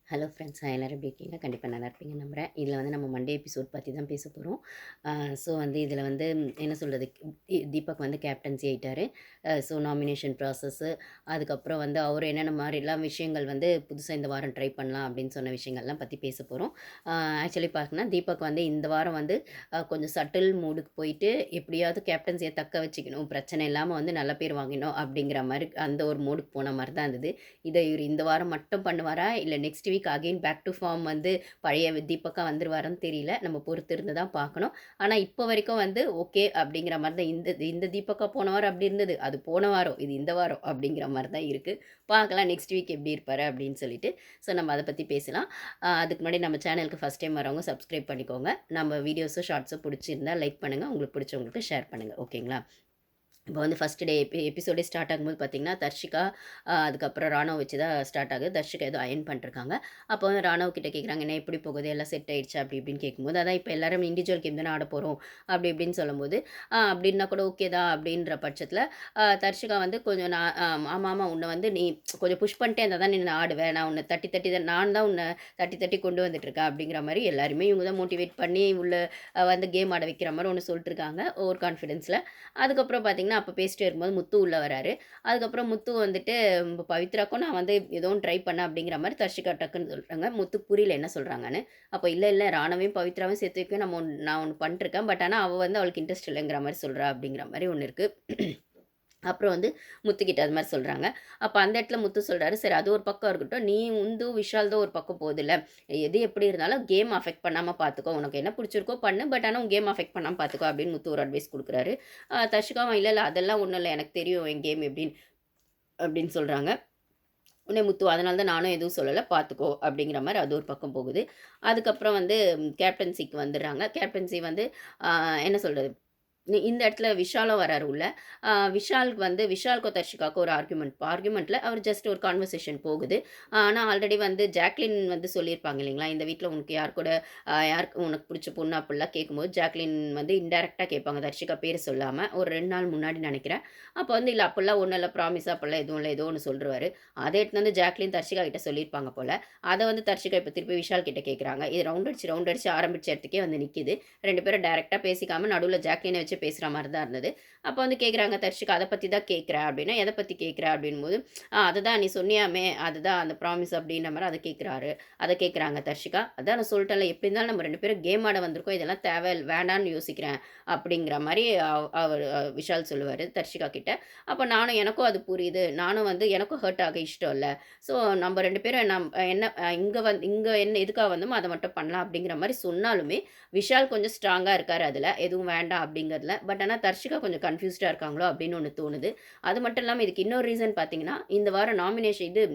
Hello friends, எல்லோரும் எப்படி இருக்கீங்க? கண்டிப்பாக நல்லா இருப்பீங்க நம்புகிறேன். இதில் வந்து நம்ம மண்டே எபிசோட் பற்றி தான் பேச போகிறோம். ஸோ வந்து இதில் வந்து என்ன சொல்கிறது, தீபக் வந்து கேப்டன்சி ஆயிட்டாரு. ஸோ நாமினேஷன் ப்ராசஸ்ஸு, அதுக்கப்புறம் வந்து அவர் என்னென்ன மாதிரிலாம் விஷயங்கள் வந்து புதுசாக இந்த வாரம் ட்ரை பண்ணலாம் அப்படின்னு சொன்ன விஷயங்கள்லாம் பற்றி பேச போகிறோம். ஆக்சுவலி பார்த்தீங்கன்னா தீபக் வந்து இந்த வாரம் வந்து கொஞ்சம் சட்டில் மூடுக்கு போயிட்டு எப்படியாவது கேப்டன்சியை தக்க வச்சுக்கணும், பிரச்சனை இல்லாமல் வந்து நல்ல பேர் வாங்கினோம் அப்படிங்கிற மாதிரி அந்த ஒரு மூடுக்கு போன மாதிரி தான் இருந்தது. இதை இவர் இந்த வாரம் மட்டும் பண்ணுவாரா, இல்லை next week again back to form வந்து பழைய தீபக்கா வந்துருவாருன்னு தெரியல. நம்ம பொறுத்து இருந்து தான் பார்க்கணும். ஆனால் இப்போ வரைக்கும் வந்து ஓகே அப்படிங்கிற மாதிரி தான். இந்த இந்த தீபக்கா போன வாரம் அப்படி இருந்தது, அது போன வாரம், இது இந்த வாரம் அப்படிங்கிற மாதிரி தான் இருக்குது. பார்க்கலாம் நெக்ஸ்ட் வீக் எப்படி இருப்பார் அப்படின்னு சொல்லிட்டு. ஸோ நம்ம அதை பற்றி பேசலாம். அதுக்கு முன்னாடி நம்ம சேனலுக்கு ஃபஸ்ட் டைம் வரவங்க சப்ஸ்கிரைப் பண்ணிக்கோங்க. நம்ம வீடியோஸும் ஷார்ட்ஸும் பிடிச்சிருந்தா லைக் பண்ணுங்கள், உங்களுக்கு பிடிச்சவங்களுக்கு ஷேர் பண்ணுங்கள். ஓகேங்களா? இப்போ வந்து ஃபஸ்ட் டே எபிசோடே ஸ்டார்ட் ஆகும்போது பார்த்தீங்கன்னா, தர்ஷிகா அதுக்கப்புறம் ராணுவ வச்சு தான் ஸ்டார்ட் ஆகுது. தர்ஷிகா ஏதோ அயர்ன் பண்ணிருக்காங்க. அப்போ வந்து ராணுவ கிட்ட கேட்குறாங்க, "என்ன எப்படி போகுது? எல்லாம் செட் ஆயிடுச்சா?" அப்படி இப்படின்னு கேட்கும்போது, அதான் இப்போ எல்லாரும் இண்டிவிஜுவல் கேம் தானே ஆட போகிறோம் அப்படி இப்படின்னு சொல்லும்போது, அப்படின்னா கூட ஓகே தான் அப்படின்ற பட்சத்தில் தர்ஷிகா வந்து கொஞ்சம் நான் ஆமாம் ஆமாம் உன்னை வந்து நீ கொஞ்சம் புஷ் பண்ணிட்டே இருந்தால் தான் நீ ஆடுவேன். நான் உன்னை தட்டி தட்டி தான் நான் தான் உன்னை தட்டி தட்டி கொண்டு வந்துட்டுருக்கேன் அப்படிங்கிற மாதிரி எல்லாருமே இவங்க தான் மோட்டிவேட் பண்ணி உள்ள வந்து கேம் ஆட வைக்கிற மாதிரி ஒன்று சொல்லிட்டு இருக்காங்க ஓவர் கான்ஃபிடென்ஸில். அதுக்கப்புறம் பார்த்தீங்கன்னா, அப்போ பேசிட்டே இருக்கும்போது முத்து உள்ள வராரு. அதுக்கப்புறம் முத்து வந்துட்டு பவித்ராக்கும் நான் வந்து ஏதோ ஒன்று ட்ரை பண்ணேன் அப்படிங்கிற மாரி தர்ஷிகா டக்குன்னு சொல்றாங்க. முத்துக்கு புரியல என்ன சொல்றாங்கன்னு. அப்போ இல்ல ராணவையும் பவித்ராவையும் சேர்த்து வைக்க நான் ஒண்ணு பண்ணிட்டுருக்கேன். பட் ஆனா அவ வந்து அவளுக்கு இன்ட்ரெஸ்ட் இல்லைங்கிற மாரி சொல்றா அப்படிங்கிற மாரி ஒண்ணு இருக்கு. அப்புறம் வந்து முத்துக்கிட்ட அது மாரி சொல்றாங்க. அப்ப அந்த இடத்துல முத்து சொல்றாரு, "சரி அது ஒரு பக்கம் இருக்கட்டும். நீ உந்து விஷால்தோ ஒரு பக்கம் போகுதுல்ல. எது எப்படி இருந்தாலும் கேம் அஃபெக்ட் பண்ணாம பார்த்துக்கோ. உனக்கு என்ன பிடிச்சிருக்கோ பண்ணு. பட் ஆனா கேம் அஃபெக்ட் பண்ணாம பார்த்துக்கோ" அப்படின்னு முத்து ஒரு அட்வைஸ் குடுக்குறாரு. தர்ஷிகாவும், "இல்ல அதெல்லாம் ஒண்ணும் இல்ல. எனக்கு தெரியும் என் கேம் எப்படின்னு" அப்படின்னு சொல்றாங்க. உடனே முத்து, "அதனால தான் நானும் எதுவும் சொல்லல. பார்த்துக்கோ" அப்படிங்கிற மாரி அது ஒரு பக்கம் போகுது. அதுக்கப்புறம் வந்து கேப்டன்சிக்கு வந்துடுறாங்க. கேப்டன்சி வந்து அ என்ன சொல்றது? இந்த இடத்துல விஷாலும் வராரு உள்ள. விஷாலுக்கு வந்து விஷாலுக்கும் தர்ஷிகாவுக்கும் ஒரு ஆர்குமெண்ட்ல அவர் ஜஸ்ட் ஒரு கான்வர்சேஷன் போகுது. ஆனா ஆல்ரெடி வந்து ஜாக்லின் வந்து சொல்லியிருப்பாங்க இல்லைங்களா? இந்த வீட்ல உனக்கு யார் கூட யாருக்கு உனக்கு பிடிச்ச பொண்ணு அப்படிலாம் கேட்கும்போது, ஜாக்லின் வந்து இன்டைரக்ட்டா கேட்பாங்க. தர்ஷிகா பேர் சொல்லாம. ஒரு 2 நாள் முன்னாடி நெனைக்கிறேன். அப்போ வந்து இல்ல அப்படிலாம் ஒண்ணும் இல்ல ப்ராமிஸா அப்படிலாம் எதுவும் இல்ல. ஏதோ ஒண்ணு சொல்ருவாரு. அத எடுத்துட்டு வந்து ஜாக்லின் தர்ஷிகா கிட்ட சொல்லியிருப்பாங்க போல. அத வந்து தர்ஷிகா இப்ப திருப்பி விஷால் கிட்ட கேட்குறாங்க. இது ரவுண்ட் அடிச்சு ஆரம்பிச்ச இடத்துக்கே வந்து நிக்கிது. 2 பேரும் டைரக்ட்டா பேசிக்காம நடுவுல ஜாக்லின வச்சு பேசுற மாரி தான் இருந்தது. அப்ப வந்து கேட்குறாங்க தர்ஷிகா, "அத பத்தி தான் கேட்கிறேன்" அப்படின்னா, "எத பத்தி கேட்கிற?" அப்படின்னும்போது, அதுதான் நீ சொன்னியாமே, அதுதான் அந்த ப்ராமிஸ்" அப்படின்ற மாரி அத கேட்குறாங்க தர்ஷிகா. "அதான் நான் சொல்ட்டேன்ல, எப்படி இருந்தாலும் நம்ம 2 பேரும் கேம் ஆட வந்திருக்கோம். இதெல்லாம் வேண்டான்னு யோசிக்கிறேன்" அப்படிங்கிற மாரி அவரு விஷால் சொல்லுவாரு தர்ஷிகா கிட்ட. அப்ப எனக்கும் அது புரியுது. நானும் வந்து எனக்கும் ஹர்ட் ஆக இஷ்டம் இல்ல. ஸோ நம்ம 2 பேரும் என்ன இங்க என்ன எதுக்காக வந்தோமோ அத மட்டும் பண்ணலாம் அப்படிங்கிற மாரி சொன்னாலுமே, விஷால் கொஞ்சம் ஸ்ட்ராங்கா இருக்காரு அதுல. எதுவும் வேண்டாம் அப்படிங்கிறதுல. பட் ஆனா தர்ஷிகா கொஞ்சம் கன்ஃப்யூஸ்டா இருக்காங்களோ அப்படின்னு ஒண்ணு தோணுது. அது மட்டும் இல்லாம இதுக்கு இன்னொரு ரீசன் பார்த்தீங்கன்னா, இந்த வாரம்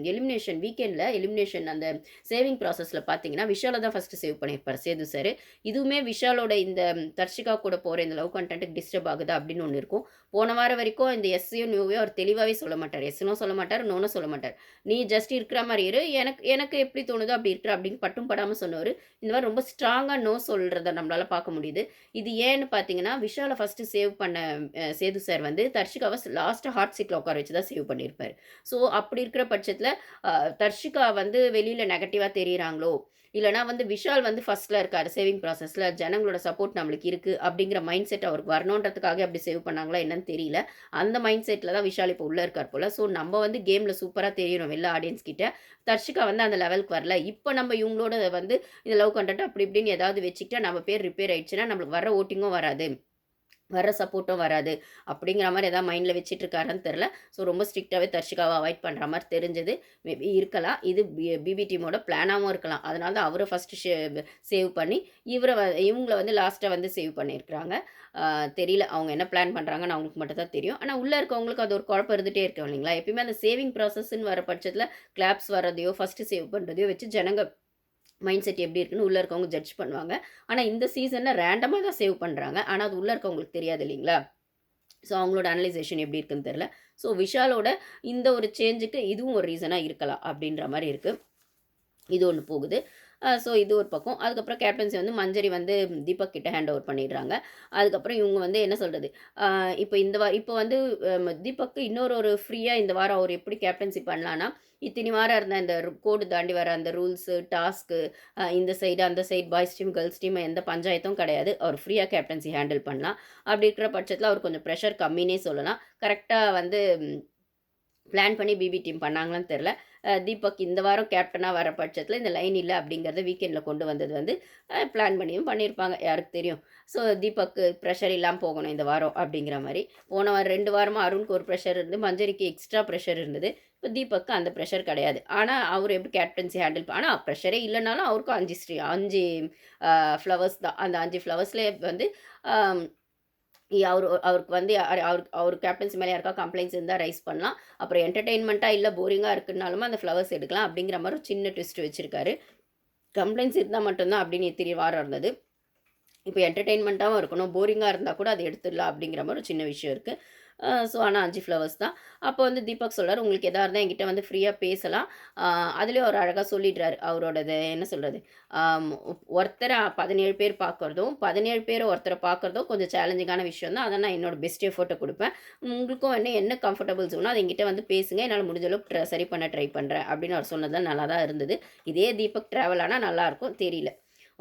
எலிமினேஷன் வீக்கெண்ட்ல எலிமினேஷன் அந்த சேவிங் ப்ராசஸ்ல பார்த்தீங்கன்னா, விஷால தான் ஃபர்ஸ்ட்டு சேவ் பண்ணியிருப்பாரு சேது சார். இதுவுமே விஷாலோட இந்த தர்ஷிகா கூட போற இந்த லவ் கன்டென்ட்க்கு டிஸ்டர்ப் ஆகுதா அப்படின்னு ஒண்ணு இருக்கும். போன வாரம் வரைக்கும் இந்த எஸ்ஸையும், நோவையும் அவர் தெளிவாவே சொல்ல மாட்டாரு. எஸ்ன்னும் சொல்ல மாட்டாரு, நோன்னு சொல்ல மாட்டாரு. "நீ ஜஸ்ட் இருக்கிற மாரி இரு. எனக்கு எனக்கு எப்படி தோணுதோ அப்படி இருக்கிற" அப்படின்னு பட்டும் படாம சொன்னவரு, இந்த வாரம் ரொம்ப ஸ்ட்ராங்கா நோ சொல்றத நம்மளால பார்க்க முடியுது. இது ஏன்னு பார்த்தீங்கன்னா, விஷால ஃபர்ஸ்ட்டு சேவ் பண்ண சேது சார் வந்து தர்ஷிகாவ லாஸ்ட்டா ஹாட் சீட்ல உட்கார வச்சு தான் சேவ் பண்ணியிருப்பாரு. ஸோ, அப்படி இருக்கிற பட்சத்தில தர்ஷிகா வந்து வெளியில நெகட்டிவா தெரியிறாங்களோ, இல்லன்னா வந்து விஷால் வந்து ஃபர்ஸ்ட்ல இருக்காரு சேவிங் ப்ராசஸ்ல ஜனங்களோட சப்போர்ட் நம்மளுக்கு இருக்கு அப்படிங்கிற மைண்ட் செட் அவருக்கு வரணுன்றதுக்காக அப்படி சேவ் பண்ணாங்களா என்னன்னு தெரியல. அந்த மைண்ட் செட்ல தான் விஷால் இப்போ உள்ள இருக்கார் போல. ஸோ, நம்ம வந்து கேம்ல சூப்பரா தெரியணும் வெளில ஆடியன்ஸ் கிட்ட. தர்ஷிகா வந்து அந்த லெவலுக்கு வரல. இப்ப நம்ம இவங்களோட வந்து இந்த லவ் கன்டென்ட் அப்படி இப்படின்னு ஏதாவது வச்சுக்கிட்டா நம்ம பேர் ரிப்பேர் ஆயிடுச்சுன்னா, நம்மளுக்கு வர ஓட்டிங்கும் வராது. வர சப்போர்ட்டும் வராது. அப்படிங்கிற மாரி ஏதாவது மைண்ட்ல வச்சுட்டு இருக்காரான்னு தெரியல. ஸோ ரொம்ப ஸ்ட்ரிக்ட்டாவே தர்ஷிகாவ அவாய்ட் பண்ற மாரி தெரிஞ்சது. மேபி இருக்கலாம். இது பிபி டீமோட பிளானாவும் இருக்கலாம். அதனால தான் அவர ஃபர்ஸ்ட்டு சேவ் பண்ணி, இவங்கள வந்து லாஸ்ட்டா வந்து சேவ் பண்ணியிருக்கிறாங்க. தெரியல. அவங்க என்ன பிளான் பண்றாங்கன்னு அவங்களுக்கு மட்டும் தான் தெரியும். ஆனா உள்ள இருக்கவங்களுக்கு அது ஒரு குழப்பம் இருந்துட்டே இருக்கும் இல்லைங்களா? எப்பயுமே அந்த சேவிங் ப்ராசஸ்ன்னு வர பட்சத்தில கிளாப்ஸ் வர்றதையோ, ஃபர்ஸ்ட்டு சேவ் பண்றதையோ வச்சு ஜனங்க மைண்ட் செட் எப்படி இருக்குன்னு உள்ள இருக்கவங்க ஜட்ஜ் பண்ணுவாங்க. ஆனா இந்த சீசன்ல ரேண்டமா தான் சேவ் பண்றாங்க. ஆனா அது உள்ள இருக்கவங்களுக்கு தெரியாது இல்லைங்களா? ஸோ அவங்களோட அனலைசேஷன் எப்படி இருக்குன்னு தெரியல. ஸோ விஷாலோட இந்த ஒரு சேஞ்சுக்கு இதுவும் ஒரு ரீசனா இருக்கலாம் அப்படின்ற மாரி இருக்கு. இது ஒண்ணு போகுது. ஸோ இது ஒரு பக்கம். அதுக்கப்புறம் கேப்டன்சி வந்து மஞ்சரி வந்து தீபக் கிட்ட ஹேண்ட் ஓவர் பண்ணிடுறாங்க. அதுக்கப்புறம் இவங்க வந்து என்ன சொல்றது, இப்போ இந்த இப்போ வந்து தீபக்கு இன்னொரு ஃப்ரீயா இந்த வாரம் அவர் எப்படி கேப்டன்சி பண்ணலான்னா, இத்தனி வாரம் இருந்த இந்த கோடு தாண்டி வர அந்த ரூல்ஸு, டாஸ்க்கு, இந்த சைடு, அந்த side, boys team, girls team எந்த பஞ்சாயத்தும் கிடையாது. அவர் ஃப்ரீயா கேப்டன்சி ஹேண்டில் பண்ணலாம். அப்படி இருக்கிற பட்சத்தில அவர் கொஞ்சம் ப்ரெஷர் கம்மின்னே சொல்லலாம். கரெக்ட்டா வந்து பிளான் பண்ணி பிபி டீம் பண்ணாங்களான்னு தெரில. தீபக் இந்த வாரம் கேப்டனா வர பட்சத்தில இந்த லைன் இல்ல அப்படிங்கிறத வீக்கெண்ட்ல கொண்டு வந்தது வந்து பிளான் பண்ணியும் பண்ணியிருப்பாங்க. யாருக்கு தெரியும். ஸோ தீபக்கு ப்ரெஷர் இல்லாம போகணும் இந்த வாரம் அப்படிங்கிற மாரி. போன வாரம் 2 வாரமா அருணுக்கு ஒரு ப்ரெஷர் இருந்து, மஞ்சரிக்கு எக்ஸ்ட்ரா ப்ரெஷர் இருந்தது. இப்போ தீபக்கு அந்த ப்ரெஷர் கிடையாது. ஆனா அவரு எப்படி கேப்டன்சி ஹேண்டில் ஆனா ப்ரெஷரே இல்லனாலும் அவருக்கும் 5 ஃப்ளவர்ஸ் தான். அந்த 5 ஃப்ளவர்ஸ்லயே வந்து அ அவருக்கு வந்து அவர் கேப்டன்சி மேலே யாருக்கா கம்ப்ளைண்ட்ஸ் இருந்தால் ரைஸ் பண்ணலாம். அப்புறம் என்டர்டெயின்மெண்ட்டாக இல்லை போரிங்காக இருக்குனாலுமே அந்த ஃப்ளவர்ஸ் எடுக்கலாம் அப்படிங்கிற மாதிரி ஒரு சின்ன ட்விஸ்ட் வச்சிருக்காரு. கம்ப்ளைண்ட்ஸ் இருந்தால் மட்டும்தான் அப்படின்னு இத்திரி வாரம் இருந்தது. இப்போ என்டர்டெயின்மெண்ட்டாகவும் இருக்கணும், போரிங்காக இருந்தால் கூட அதை எடுத்துடலாம் அப்படிங்கிற மாதிரி ஒரு சின்ன விஷயம் இருக்குது. ஸோ ஆனால் 5 ஃப்ளவர்ஸ் தான். அப்போ வந்து தீபக் சொல்றாரு, உங்களுக்கு எதா இருந்தால் என்கிட்ட வந்து ஃப்ரீயாக பேசலாம். அதுலேயும் அவர் அழகாக சொல்லிடுறாரு. அவரோடது என்ன சொல்கிறது, ஒருத்தரை 17 பேர் பார்க்குறதும் 17 பேர் ஒருத்தரை பார்க்குறதும் கொஞ்சம் சேலஞ்சிங்கான விஷயம் தான். அதை நான் என்னோட பெஸ்ட் எஃபோர்ட்டை கொடுப்பேன். உங்களுக்கும் என்ன கம்ஃபர்டபுள் ஜோனோ அதை என்கிட்ட வந்து பேசுங்க, என்னால் முடிஞ்ச அளவுக்கு சரி பண்ண ட்ரை பண்ணுறேன் அப்படின்னு அவர் சொன்னதெல்லாம் நல்லா தான் இருந்தது. இதே தீபக் ட்ராவல் ஆனால் நல்லாயிருக்கும், தெரியல.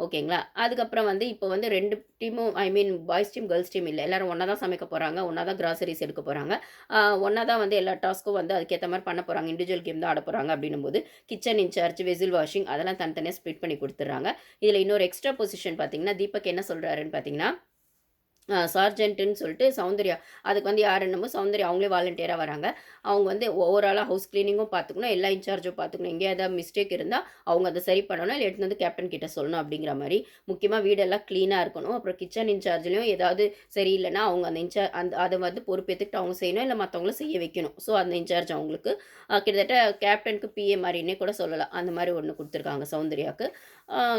ஓகேங்களா. அதுக்கப்புறம் வந்து இப்போ வந்து 2 டீமும் ஐ மீன் பாய்ஸ் டீம், கேர்ள்ஸ் டீம் இல்ல. எல்லாரும் ஒண்ணா தான் சமைக்க போறாங்க. ஒண்ணா தான் கிராசரிஸ் எடுக்க போறாங்க. ஒண்ணா தான் வந்து எல்லா டாஸ்க்கும் வந்து அதுக்கேத்த மாரி பண்ண போறாங்க. இண்டிவிஜுவல் கேம் தான் ஆட போறாங்க அப்படின்னும்போது, கிச்சன் இன்சார்ஜ், வெசில் வாஷிங் அதெல்லாம் தனித்தனியா ஸ்ப்ளிட் பண்ணி குடுத்துடுறாங்க. இதில இன்னொரு எக்ஸ்ட்ரா பொசிஷன் பார்த்தீங்கன்னா, தீபக் என்ன சொல்றாருன்னு பார்த்தீங்கன்னா, சார்ஜென்ட்டுன்னு சொல்லிட்டு சௌந்தர்யா அதுக்கு வந்து யார் என்னமோ சௌந்தர்யா அவங்களே வாலண்டியராக வராங்க. அவங்க வந்து ஓவராலாக ஹவுஸ் கிளீனிங்கும் பார்த்துக்கணும், எல்லா இன்சார்ஜும் பார்த்துக்கணும். எங்கேயா ஏதாவது மிஸ்டேக் இருந்தால் அவங்க அதை சரி பண்ணணும், இல்லை எடுத்துன்னு வந்து கேப்டன் கிட்ட சொல்லணும் அப்படிங்கிற மாதிரி. முக்கியமாக வீடெல்லாம் க்ளீனாக இருக்கணும். அப்புறம் கிச்சன் இன்சார்ஜ்லேயும் ஏதாவது சரியில்லைன்னா அவங்க அந்த அதை வந்து பொறுப்பேற்றுக்கிட்டு அவங்க செய்யணும், இல்லை மற்றவங்களும் செய்ய வைக்கணும். ஸோ அந்த இன்சார்ஜ் அவங்களுக்கு கிட்டத்தட்ட கேப்டனுக்கு பிஏ மாதிரின்னே கூட சொல்லலாம். அந்த மாதிரி ஒன்று கொடுத்துருக்காங்க சௌந்தர்யாவுக்கு.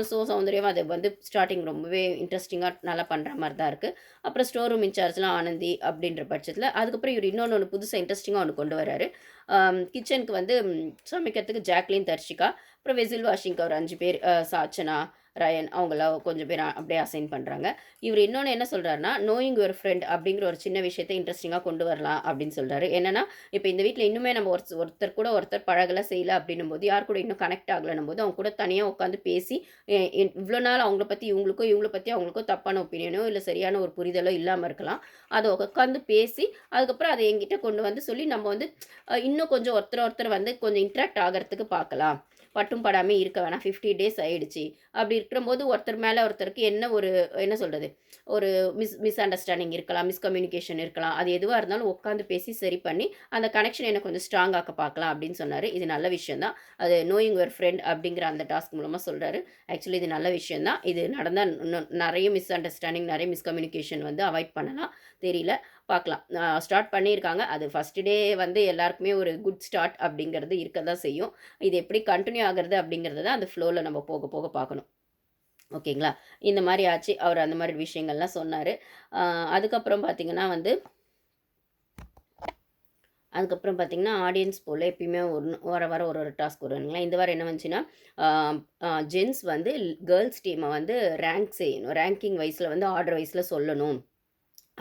ஸோ சௌந்தர்யாவும் அதை வந்து ஸ்டார்டிங் ரொம்பவே இன்ட்ரெஸ்டிங்காக நல்லா பண்ணுற மாதிரி தான் இருக்குது. அப்புறம் ஸ்டோர் ரூம் இன்சார்ஜ்லாம் ஆனந்தி அப்படின்ற பட்சத்தில் அதுக்கப்புறம் இவர் இன்னொன்று புதுசாக இன்ட்ரெஸ்டிங்காக ஒன்று கொண்டு வராரு. கிச்சனுக்கு வந்து சமைக்கிறதுக்கு ஜாக்லின், தர்ஷிகா, அப்புறம் வெசில் வாஷிங்க்கு ஒரு 5 பேர், சாச்சனா, ரயன் அவங்களாம் கொஞ்சம் பேர் அப்படியே அசைன் பண்ணுறாங்க. இவர் இன்னொன்று என்ன சொல்கிறாருன்னா, நோயிங் யுவர் ஃப்ரெண்ட் அப்படிங்கிற ஒரு சின்ன விஷயத்தை இன்ட்ரெஸ்டிங்காக கொண்டு வரலாம் அப்படின்னு சொல்கிறாரு. என்னென்னா, இப்போ இந்த வீட்டில் இன்னுமே நம்ம ஒருத்தர் கூட ஒருத்தர் பழகலை செய்யலை அப்படின்னும் போது, யார் கூட இன்னும் கனெக்ட் ஆகலைன்னும் போது அவங்க கூட தனியாக உட்காந்து பேசி இவ்வளோ நாள் அவங்கள பற்றி இவங்கள பற்றி அவங்களுக்கோ தப்பான ஒப்பீனியனோ இல்லை சரியான ஒரு புரிதலோ இல்லாமல் இருக்கலாம். அதை உட்காந்து பேசி அதுக்கப்புறம் அதை என்கிட்ட கொண்டு வந்து சொல்லி நம்ம வந்து இன்னும் கொஞ்சம் ஒருத்தர் வந்து கொஞ்சம் இன்ட்ராக்ட் ஆகிறதுக்கு பார்க்கலாம். பட்டும் படாமல் இருக்க வேணாம். 50 டேஸ் ஆயிடுச்சு. அப்படி இருக்கும்போது ஒருத்தர் மேலே ஒருத்தருக்கு என்ன சொல்கிறது, ஒரு மிஸ் அண்டர்ஸ்டாண்டிங் இருக்கலாம், மிஸ்கம்யூனிகேஷன் இருக்கலாம். அது எதுவாக இருந்தாலும் உட்காந்து பேசி சரி பண்ணி அந்த கனெக்ஷன் என்ன கொஞ்சம் ஸ்ட்ராங் ஆக்க பார்க்கலாம் அப்படின்னு சொன்னார். இது நல்ல விஷயம் தான். அது நோயிங் யுவர் ஃப்ரெண்ட் அப்படிங்கிற அந்த டாஸ்க் மூலமாக சொல்கிறாரு. ஆக்சுவலி இது நல்ல விஷயம் தான். இது நடந்தால் இன்னும் நிறைய மிஸ் அண்டர்ஸ்டாண்டிங், நிறைய மிஸ்கம்யூனிகேஷன் வந்து அவாய்ட் பண்ணலாம். தெரியல, பார்க்கலாம். ஸ்டார்ட் பண்ணியிருக்காங்க. அது ஃபஸ்ட் டே வந்து எல்லாருக்குமே ஒரு குட் ஸ்டார்ட் அப்படிங்கிறது இருக்க தான் செய்யும். இது எப்படி கண்டினியூ ஆகிறது அப்படிங்கிறத தான் அந்த ஃப்ளோவில் நம்ம போக போக பார்க்கணும். ஓகேங்களா. இந்த மாதிரி ஆச்சு. அவர் அந்த மாதிரி விஷயங்கள்லாம் சொன்னார். அதுக்கப்புறம் பார்த்திங்கன்னா வந்து ஆடியன்ஸ் போல் எப்பயுமே வர ஒரு டாஸ்க் வருவானுங்களா. இந்த வாரம் என்ன வந்துச்சுன்னா, ஜென்ஸ் வந்து கேர்ள்ஸ் டீமை வந்து ரேங்க் செய்யணும். ரேங்கிங் வைஸில் வந்து ஆர்டர் வைஸில் சொல்லணும்.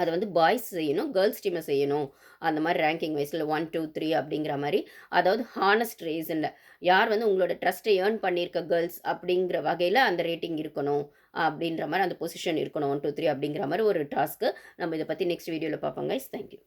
அதை வந்து பாய்ஸ் செய்யணும், கேர்ள்ஸ் டீமை செய்யணும். அந்த மாதிரி ரேங்கிங் வைஸில் 1, 2, 3 அப்படிங்கிற மாதிரி. அதாவது ஹானஸ்ட் ரீசனில் யார் வந்து உங்களோட ட்ரஸ்ட்டை ஏர்ன் பண்ணியிருக்க கேர்ள்ஸ் அப்படிங்கிற வகையில் அந்த ரேட்டிங் இருக்கணும் அப்படின்ற மாதிரி, அந்த பொசிஷன் இருக்கணும் 1, 2, 3 அப்படிங்கிற மாதிரி ஒரு டாஸ்க்கு. நம்ம இதை பற்றி நெக்ஸ்ட் வீடியோவில் பார்ப்போம் கைஸ். தேங்க்யூ.